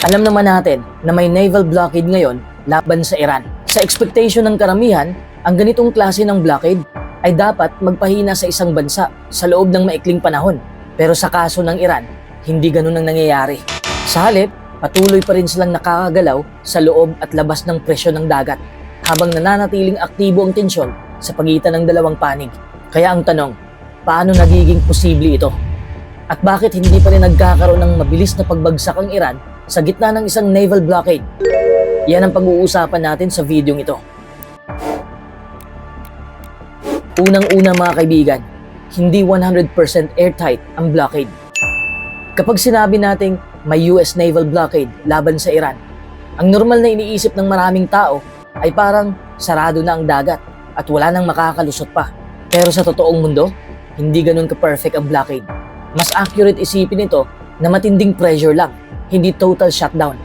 Alam naman natin na may naval blockade ngayon laban sa Iran. Sa expectation ng karamihan, ang ganitong klase ng blockade ay dapat magpahina sa isang bansa sa loob ng maikling panahon. Pero sa kaso ng Iran, hindi ganun ang nangyayari. Sa halip, patuloy pa rin silang nakakagalaw sa loob at labas ng presyon ng dagat habang nananatiling aktibo ang tensyon sa pagitan ng dalawang panig. Kaya ang tanong, paano nagiging posible ito? At bakit hindi pa rin nagkakaroon ng mabilis na pagbagsak ang Iran sa gitna ng isang naval blockade? Yan ang pag-uusapan natin sa video ito. Unang-una mga kaibigan, hindi 100% airtight ang blockade. Kapag sinabi nating may US naval blockade laban sa Iran, ang normal na iniisip ng maraming tao ay parang sarado na ang dagat at wala nang makakalusot pa. Pero sa totoong mundo, hindi ganun ka-perfect ang blockade. Mas accurate isipin ito na matinding pressure lang, hindi total shutdown.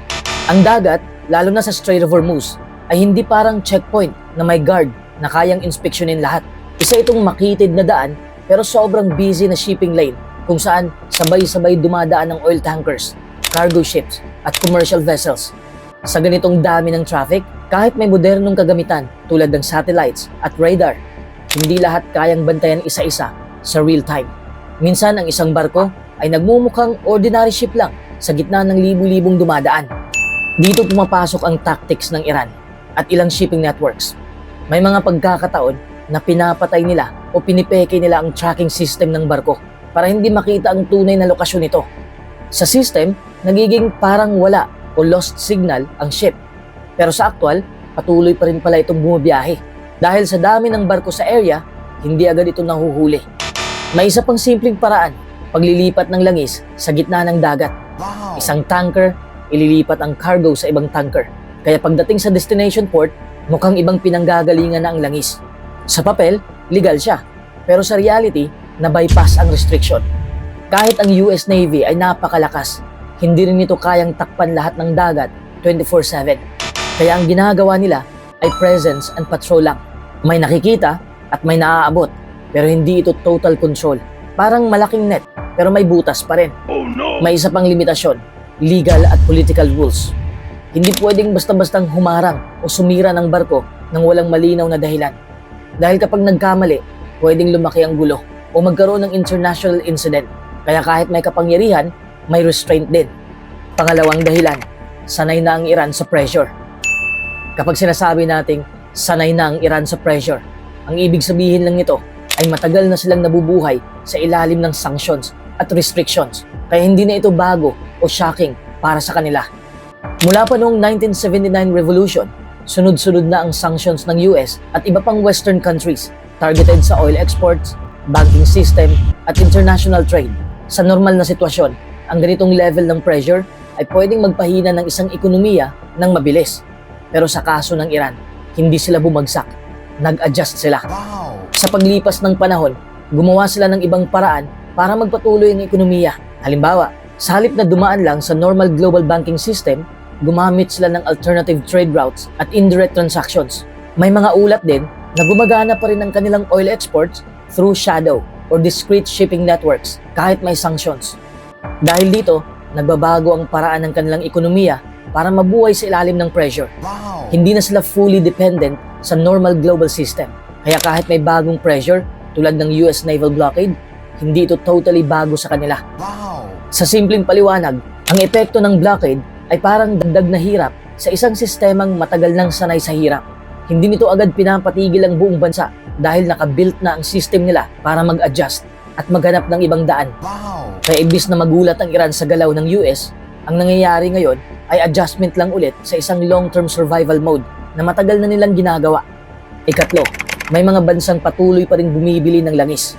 Ang dagat, lalo na sa Strait of Hormuz, ay hindi parang checkpoint na may guard na kayang inspeksyonin lahat. Isa itong makitid na daan pero sobrang busy na shipping lane kung saan sabay-sabay dumadaan ng oil tankers, cargo ships at commercial vessels. Sa ganitong dami ng traffic, kahit may modernong kagamitan tulad ng satellites at radar, hindi lahat kayang bantayan isa-isa sa real time. Minsan ang isang barko ay nagmumukhang ordinary ship lang sa gitna ng libu-libong dumadaan. Dito pumapasok ang tactics ng Iran at ilang shipping networks. May mga pagkakataon na pinapatay nila o pinipeke nila ang tracking system ng barko para hindi makita ang tunay na lokasyon nito. Sa system, nagiging parang wala o lost signal ang ship. Pero sa aktual, patuloy pa rin pala itong bumabiyahe. Dahil sa dami ng barko sa area, hindi agad ito nahuhuli. May isa pang simpleng paraan, paglilipat ng langis sa gitna ng dagat. Isang tanker, ililipat ang cargo sa ibang tanker. Kaya pagdating sa destination port, mukhang ibang pinanggagalingan na ang langis. Sa papel, legal siya. Pero sa reality, na-bypass ang restriction. Kahit ang US Navy ay napakalakas, hindi rin ito kayang takpan lahat ng dagat 24/7. Kaya ang ginagawa nila ay presence and patrol lang. May nakikita at may naaabot, pero hindi ito total control. Parang malaking net, pero may butas pa rin. May isa pang limitasyon, legal at political rules. Hindi pwedeng basta-bastang humarang o sumira ng barko nang walang malinaw na dahilan. Dahil kapag nagkamali, pwedeng lumaki ang gulo o magkaroon ng international incident. Kaya kahit may kapangyarihan, may restraint din. Pangalawang dahilan, sanay na ang Iran sa pressure. Kapag sinasabi nating sanay na ang Iran sa pressure, ang ibig sabihin lang nito ay matagal na silang nabubuhay sa ilalim ng sanctions at restrictions. Kaya hindi na ito bago o shocking para sa kanila. Mula pa noong 1979 revolution, sunod-sunod na ang sanctions ng US at iba pang Western countries targeted sa oil exports, banking system at international trade. Sa normal na sitwasyon, ang ganitong level ng pressure ay pwedeng magpahina ng isang ekonomiya ng mabilis. Pero sa kaso ng Iran, hindi sila bumagsak. Nag-adjust sila. Sa paglipas ng panahon, gumawa sila ng ibang paraan para magpatuloy ang ekonomiya. Halimbawa, sa halip na dumaan lang sa normal global banking system, gumamit sila ng alternative trade routes at indirect transactions. May mga ulat din na gumagana pa rin ang kanilang oil exports through shadow or discrete shipping networks kahit may sanctions. Dahil dito, nagbabago ang paraan ng kanilang ekonomiya para mabuhay sa ilalim ng pressure. Hindi na sila fully dependent sa normal global system. Kaya kahit may bagong pressure tulad ng US naval blockade, hindi ito totally bago sa kanila. Sa simpleng paliwanag, ang epekto ng blockade ay parang dagdag na hirap sa isang sistemang matagal nang sanay sa hirap. Hindi nito agad pinapatigil ang buong bansa dahil nakabuilt na ang system nila para mag-adjust at maghanap ng ibang daan. Kaya imbis na magulat ang Iran sa galaw ng US, ang nangyayari ngayon ay adjustment lang ulit sa isang long-term survival mode na matagal na nilang ginagawa. Ikatlo, may mga bansang patuloy pa rin bumibili ng langis.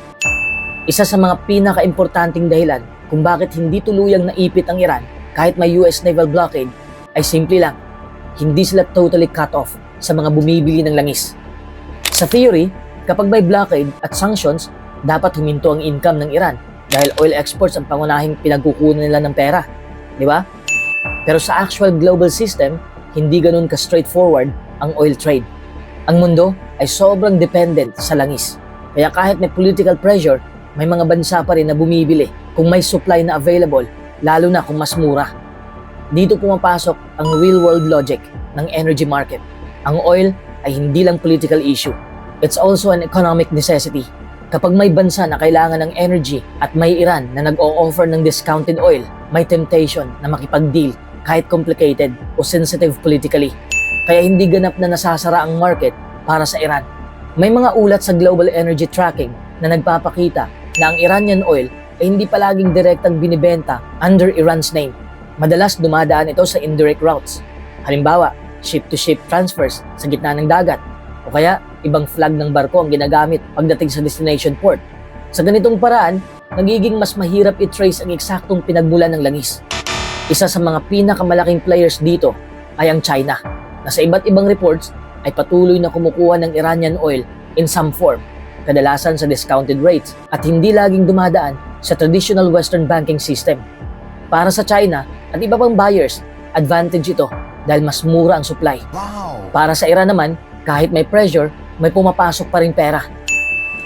Isa sa mga pinaka-importanting dahilan kung bakit hindi tuluyang naipit ang Iran kahit may US naval blockade ay simple lang. Hindi sila totally cut off sa mga bumibili ng langis. Sa theory, kapag may blockade at sanctions, dapat huminto ang income ng Iran dahil oil exports ang pangunahing pinagkukunan nila ng pera. Di ba? Pero sa actual global system, hindi ganun ka-straightforward ang oil trade. Ang mundo ay sobrang dependent sa langis. Kaya kahit may political pressure, may mga bansa pa rin na bumibili kung may supply na available, lalo na kung mas mura. Dito pumapasok ang real-world logic ng energy market. Ang oil ay hindi lang political issue. It's also an economic necessity. Kapag may bansa na kailangan ng energy at may Iran na nag-o-offer ng discounted oil, may temptation na makipag-deal kahit complicated o sensitive politically. Kaya hindi ganap na nasasara ang market para sa Iran. May mga ulat sa Global Energy Tracking na nagpapakita na ang Iranian oil ay hindi palaging direktang binibenta under Iran's name. Madalas dumadaan ito sa indirect routes. Halimbawa, ship-to-ship transfers sa gitna ng dagat o kaya ibang flag ng barko ang ginagamit pagdating sa destination port. Sa ganitong paraan, nagiging mas mahirap i-trace ang eksaktong pinagmulan ng langis. Isa sa mga pinakamalaking players dito ay ang China, na sa iba't ibang reports ay patuloy na kumukuha ng Iranian oil in some form, kadalasan sa discounted rates at hindi laging dumadaan sa traditional Western banking system. Para sa China at iba pang buyers, advantage ito dahil mas mura ang supply. Para sa Iran naman, kahit may pressure, may pumapasok pa ring pera.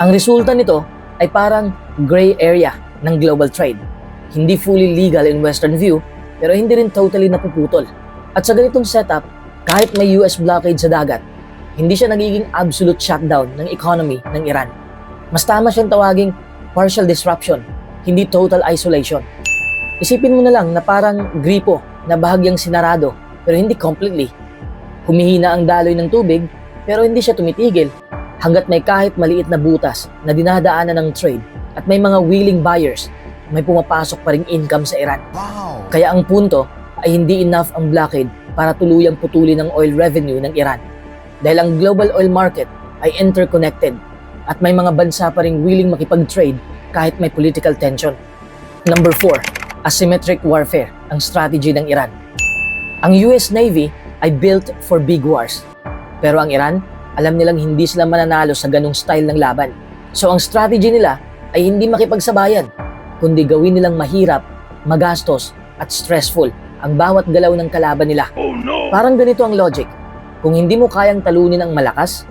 Ang resulta nito ay parang gray area ng global trade. Hindi fully legal in Western view, pero hindi rin totally napuputol. At sa ganitong setup, kahit may US blockade sa dagat, hindi siya nagiging absolute shutdown ng economy ng Iran. Mas tama siyang tawaging partial disruption, hindi total isolation. Isipin mo na lang na parang gripo na bahagyang sinarado pero hindi completely. Humihina ang daloy ng tubig pero hindi siya tumitigil hanggat may kahit maliit na butas na dinadaanan ng trade at may mga willing buyers, may pumapasok pa ring income sa Iran. Kaya ang punto ay hindi enough ang blockade para tuluyang putulin ang oil revenue ng Iran. Dahil ang global oil market ay interconnected at may mga bansa pa ring willing makipag-trade kahit may political tension. Number 4, asymmetric warfare ang strategy ng Iran. Ang US Navy ay built for big wars. Pero ang Iran, alam nilang hindi sila mananalo sa ganong style ng laban. So ang strategy nila ay hindi makipagsabayan, kundi gawin nilang mahirap, magastos at stressful ang bawat galaw ng kalaban nila. Parang ganito ang logic. Kung hindi mo kayang talunin ang malakas,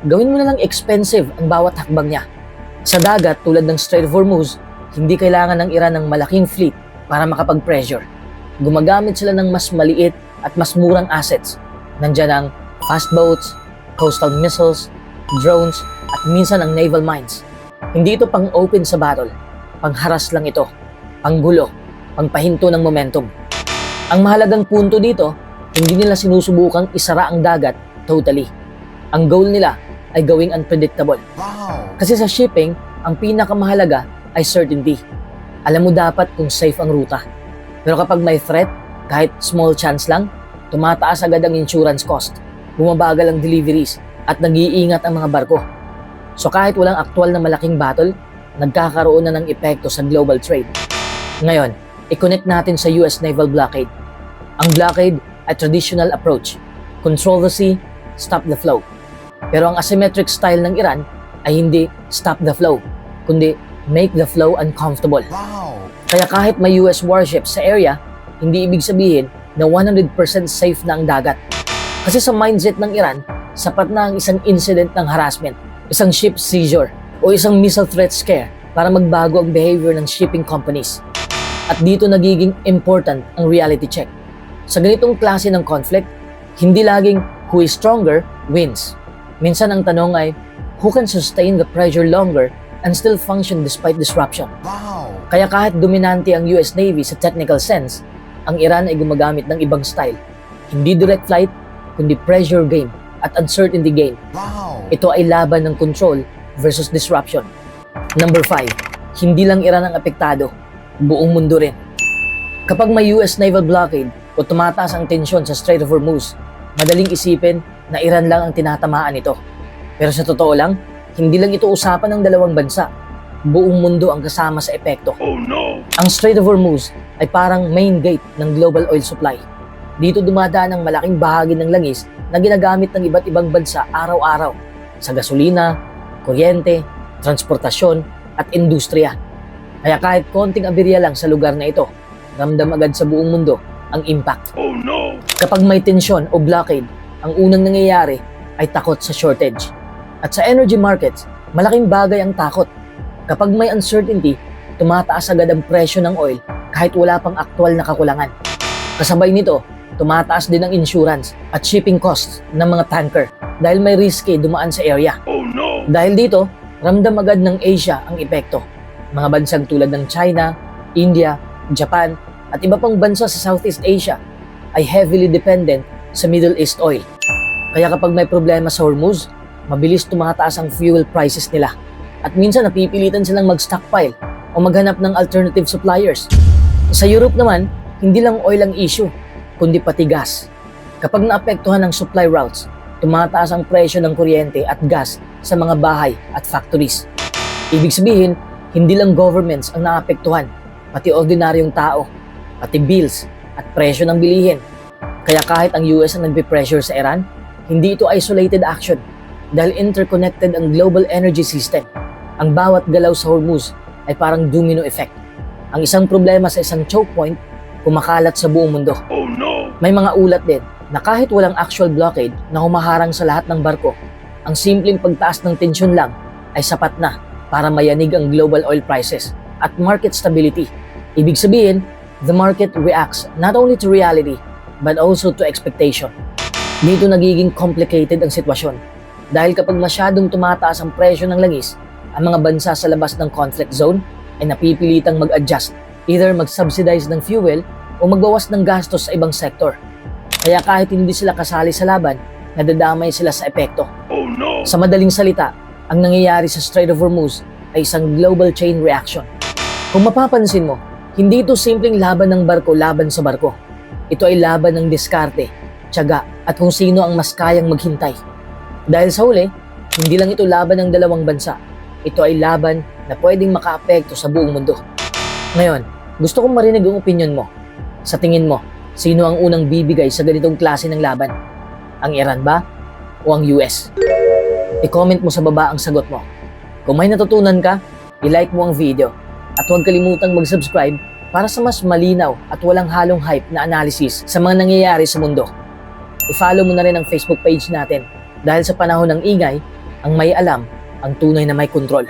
gawin mo na lang expensive ang bawat hakbang niya. Sa dagat tulad ng Strait of Hormuz, hindi kailangan ng Iran ng malaking fleet para makapag-pressure. Gumagamit sila ng mas maliit at mas murang assets. Nandiyan ang fast boats, coastal missiles, drones, at minsan ang naval mines. Hindi ito pang open sa battle, pangharas lang ito, panggulo, pangpahinto ng momentum. Ang mahalagang punto dito, hindi nila sinusubukang isara ang dagat totally. Ang goal nila ay gawing unpredictable. Kasi sa shipping, ang pinakamahalaga ay certainty. Alam mo dapat kung safe ang ruta. Pero kapag may threat, kahit small chance lang, tumataas agad ang insurance cost, bumabagal ang deliveries, at nag-iingat ang mga barko. So kahit walang aktual na malaking battle, nagkakaroon na ng epekto sa global trade. Ngayon, i-connect natin sa US naval blockade. Ang blockade ay traditional approach, control the sea, stop the flow. Pero ang asymmetric style ng Iran ay hindi stop the flow, kundi make the flow uncomfortable. Kaya kahit may US warships sa area, hindi ibig sabihin na 100% safe na ang dagat. Kasi sa mindset ng Iran, sapat na ang isang incident ng harassment, isang ship seizure, o isang missile threat scare para magbago ang behavior ng shipping companies. At dito nagiging important ang reality check. Sa ganitong klase ng conflict, hindi laging who is stronger wins. Minsan ang tanong ay, who can sustain the pressure longer and still function despite disruption? Kaya kahit dominante ang US Navy sa technical sense, ang Iran ay gumagamit ng ibang style. Hindi direct flight, kundi pressure game at uncertainty game. Ito ay laban ng control versus disruption. Number 5, hindi lang Iran ang apektado, buong mundo rin. Kapag may US naval blockade o tumataas ang tensyon sa Strait of Hormuz, madaling isipin na Iran lang ang tinatamaan nito. Pero sa totoo lang, hindi lang ito usapan ng dalawang bansa. Buong mundo ang kasama sa epekto. Ang Strait of Hormuz ay parang main gate ng global oil supply. Dito dumadaan ang malaking bahagi ng langis na ginagamit ng iba't ibang bansa araw-araw sa gasolina, kuryente, transportasyon at industriya. Kaya kahit konting aberya lang sa lugar na ito, ramdam agad sa buong mundo ang impact. Kapag may tensyon o blockade, ang unang nangyayari ay takot sa shortage. At sa energy markets, malaking bagay ang takot. Kapag may uncertainty, tumataas agad ang presyo ng oil kahit wala pang aktwal na kakulangan. Kasabay nito, tumataas din ang insurance at shipping costs ng mga tanker dahil may riske dumaan sa area. Dahil dito, ramdam agad ng Asia ang epekto. Mga bansang tulad ng China, India, Japan at iba pang bansa sa Southeast Asia ay heavily dependent sa Middle East oil. Kaya kapag may problema sa Hormuz, mabilis tumataas ang fuel prices nila at minsan napipilitan silang mag-stockpile o maghanap ng alternative suppliers. Sa Europe naman, hindi lang oil ang issue, kundi pati gas. Kapag naapektuhan ng supply routes, tumataas ang presyo ng kuryente at gas sa mga bahay at factories. Ibig sabihin, hindi lang governments ang naapektuhan, pati ordinaryong tao, pati bills at presyo ng bilihin. Kaya kahit ang US ang nagpe-pressure sa Iran, hindi ito isolated action dahil interconnected ang global energy system. Ang bawat galaw sa Hormuz ay parang domino effect. Ang isang problema sa isang choke point, kumakalat sa buong mundo. May mga ulat din na kahit walang actual blockade na humaharang sa lahat ng barko, ang simpleng pagtaas ng tensyon lang ay sapat na para mayanig ang global oil prices at market stability. Ibig sabihin, the market reacts not only to reality but also to expectation. Dito nagiging complicated ang sitwasyon dahil kapag masyadong tumataas ang presyo ng langis, ang mga bansa sa labas ng conflict zone ay napipilitang mag-adjust, either mag-subsidize ng fuel o magbawas ng gastos sa ibang sektor. Kaya kahit hindi sila kasali sa laban, nadadamay sila sa epekto. Sa madaling salita, ang nangyayari sa Strait of Hormuz ay isang global chain reaction. Kung mapapansin mo, hindi ito simpleng laban ng barko laban sa barko. Ito ay laban ng diskarte, tiyaga at kung sino ang mas kayang maghintay. Dahil sa huli, hindi lang ito laban ng dalawang bansa. Ito ay laban na pwedeng makaapekto sa buong mundo. Ngayon, gusto kong marinig ang opinion mo. Sa tingin mo, sino ang unang bibigay sa ganitong klase ng laban? Ang Iran ba? O ang US? I-comment mo sa baba ang sagot mo. Kung may natutunan ka, i-like mo ang video. At huwag kalimutang mag-subscribe para sa mas malinaw at walang halong hype na analysis sa mga nangyayari sa mundo. I-follow mo na rin ang Facebook page natin dahil sa panahon ng ingay, ang may alam ang tunay na may kontrol.